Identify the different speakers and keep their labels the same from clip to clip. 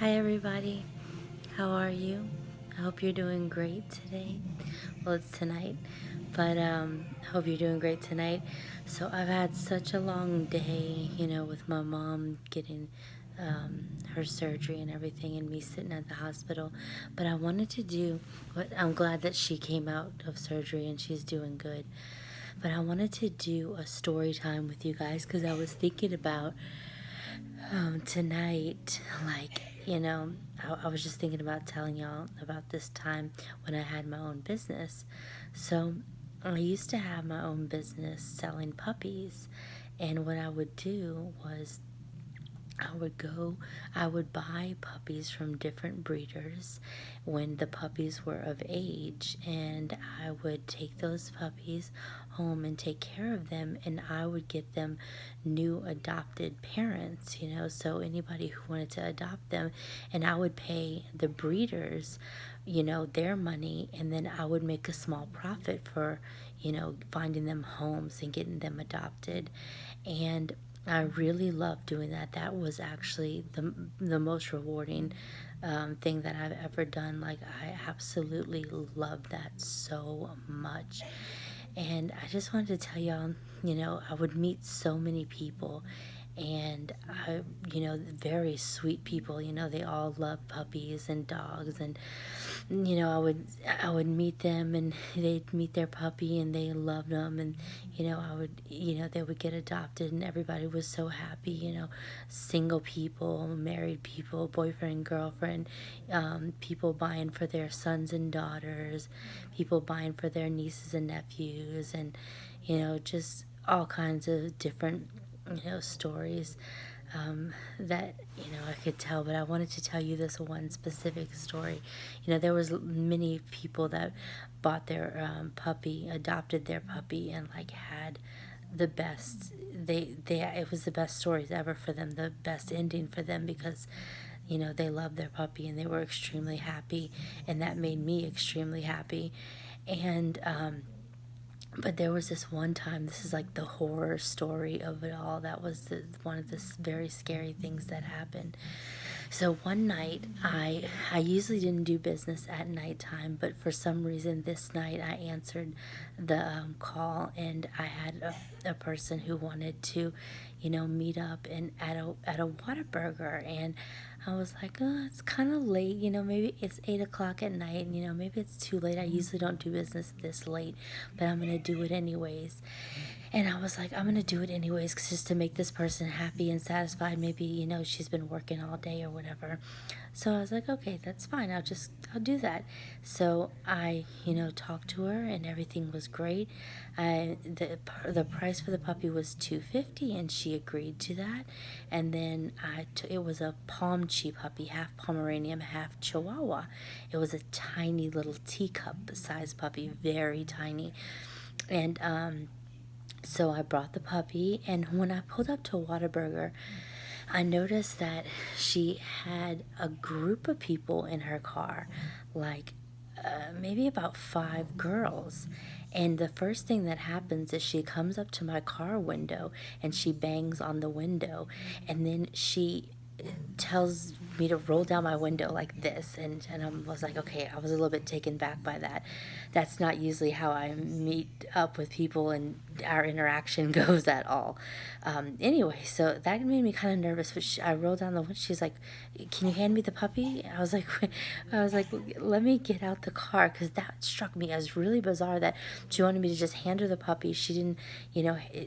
Speaker 1: Hi, everybody. How are you? I hope you're doing great today. Well, it's tonight, but I hope you're doing great tonight. So, I've had such a long day, with my mom getting her surgery and everything, and me sitting at the hospital. But I wanted to do what I'm glad that she came out of surgery and she's doing good. But I wanted to do a story time with you guys because I was thinking about tonight, I was just thinking about telling y'all about this time when I had my own business. So, I used to have my own business selling puppies, and what I would do was I would buy puppies from different breeders when the puppies were of age, and I would take those puppies home and take care of them, and I would get them new adopted parents, so anybody who wanted to adopt them, and I would pay the breeders, their money, and then I would make a small profit for, finding them homes and getting them adopted. And I really loved doing that. That was actually the most rewarding thing that I've ever done. Like, I absolutely loved that so much. And I just wanted to tell y'all, I would meet so many people, and very sweet people. They all love puppies and dogs, and I would meet them, and they'd meet their puppy, and they loved them, and they would get adopted, and everybody was so happy. Single people, married people, boyfriend, girlfriend, people buying for their sons and daughters, people buying for their nieces and nephews, and just all kinds of different stories that I could tell. But I wanted to tell you this one specific story. There was many people that bought their puppy, adopted their puppy, and like had the best. They it was the best stories ever for them, the best ending for them, because they loved their puppy and they were extremely happy, and that made me extremely happy. And but there was this one time, this is like the horror story of it all. That was one of the very scary things that happened. So one night, I usually didn't do business at nighttime, but for some reason this night I answered the call, and I had a person who wanted to, meet up and at a Whataburger, and I was like, oh, it's kind of late, maybe it's 8 o'clock at night, and maybe it's too late. I usually don't do business this late, but I'm gonna do it anyways. And I was like, I'm gonna do it anyways, 'cause just to make this person happy and satisfied. Maybe, she's been working all day or whatever. So I was like, okay, that's fine. I'll do that. So I, talked to her, and everything was great. The price for the puppy was $250, and she agreed to that. And then it was a Pomchi puppy, half Pomeranian, half Chihuahua. It was a tiny little teacup size puppy, very tiny. And so I brought the puppy, and when I pulled up to Whataburger, I noticed that she had a group of people in her car, like maybe about 5 girls. And the first thing that happens is she comes up to my car window and she bangs on the window, and then she tells me to roll down my window like this, and I was like, okay, I was a little bit taken back by that. That's not usually how I meet up with people and our interaction goes at all. Anyway, so that made me kind of nervous, but I rolled down the window. She's like, can you hand me the puppy? I was like, let me get out the car, because that struck me as really bizarre that she wanted me to just hand her the puppy. She didn't,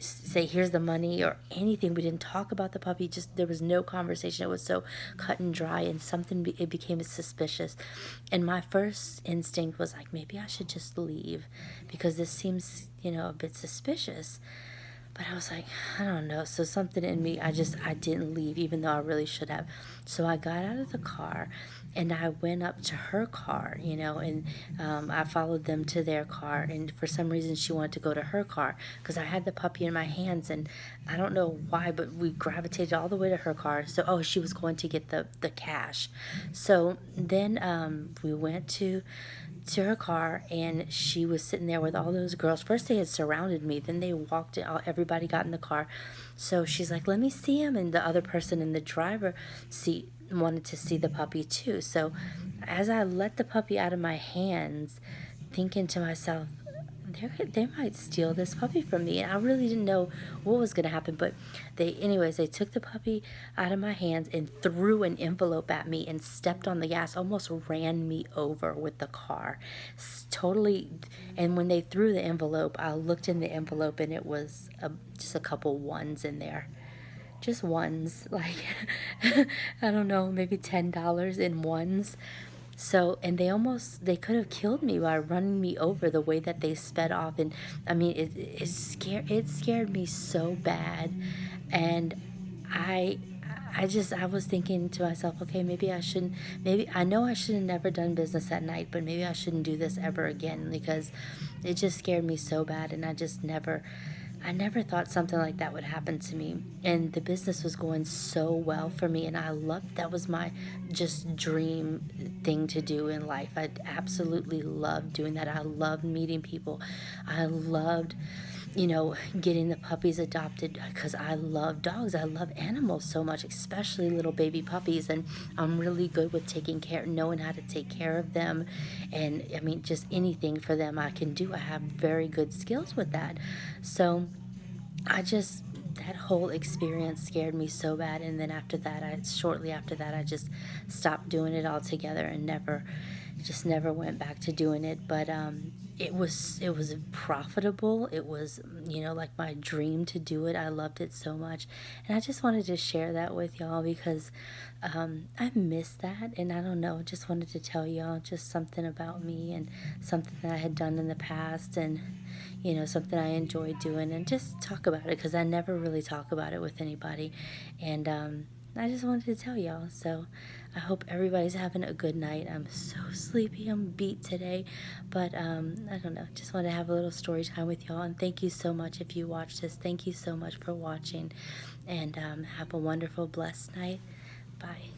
Speaker 1: say here's the money or anything. We didn't talk about the puppy. Just there was no conversation. It was so cut and dry, and it became suspicious. And my first instinct was like, maybe I should just leave, because this seems, a bit suspicious. But I was like, I don't know. So something in me, I didn't leave, even though I really should have. So I got out of the car, and I went up to her car, and I followed them to their car. And for some reason, she wanted to go to her car because I had the puppy in my hands. And I don't know why, but we gravitated all the way to her car. So, oh, she was going to get the cash. So then we went to to her car, and she was sitting there with all those girls. First they had surrounded me, then they walked in, everybody got in the car. So she's like, let me see him. And the other person in the driver seat wanted to see the puppy too. So as I let the puppy out of my hands, thinking to myself, they might steal this puppy from me. And I really didn't know what was going to happen, but they took the puppy out of my hands and threw an envelope at me and stepped on the gas, almost ran me over with the car. Totally. And when they threw the envelope, I looked in the envelope, and it was just a couple ones in there. Just ones, like I don't know, maybe $10 in ones. So, and they could have killed me by running me over the way that they sped off. And I mean, it scared me so bad. And I, I was thinking to myself, okay, maybe I shouldn't, maybe, I know I should have never done business at night, but maybe I shouldn't do this ever again, because it just scared me so bad. And I never thought something like that would happen to me. And the business was going so well for me. And I loved, that was my just dream thing to do in life. I absolutely loved doing that. I loved meeting people. I loved, getting the puppies adopted, because I love dogs. I love animals so much, especially little baby puppies. And I'm really good with taking care, knowing how to take care of them. And I mean, just anything for them I can do. I have very good skills with that. So that whole experience scared me so bad. And then shortly after that, I just stopped doing it altogether and never went back to doing it. But it was profitable. It was, like my dream to do it. I loved it so much. And I just wanted to share that with y'all, because I miss that. And I don't know, just wanted to tell y'all just something about me, and something that I had done in the past, and something I enjoyed doing, and just talk about it, because I never really talk about it with anybody. And I just wanted to tell y'all. So I hope everybody's having a good night. I'm so sleepy. I'm beat today. But I don't know. Just want to have a little story time with y'all. And thank you so much if you watched this. Thank you so much for watching. And have a wonderful, blessed night. Bye.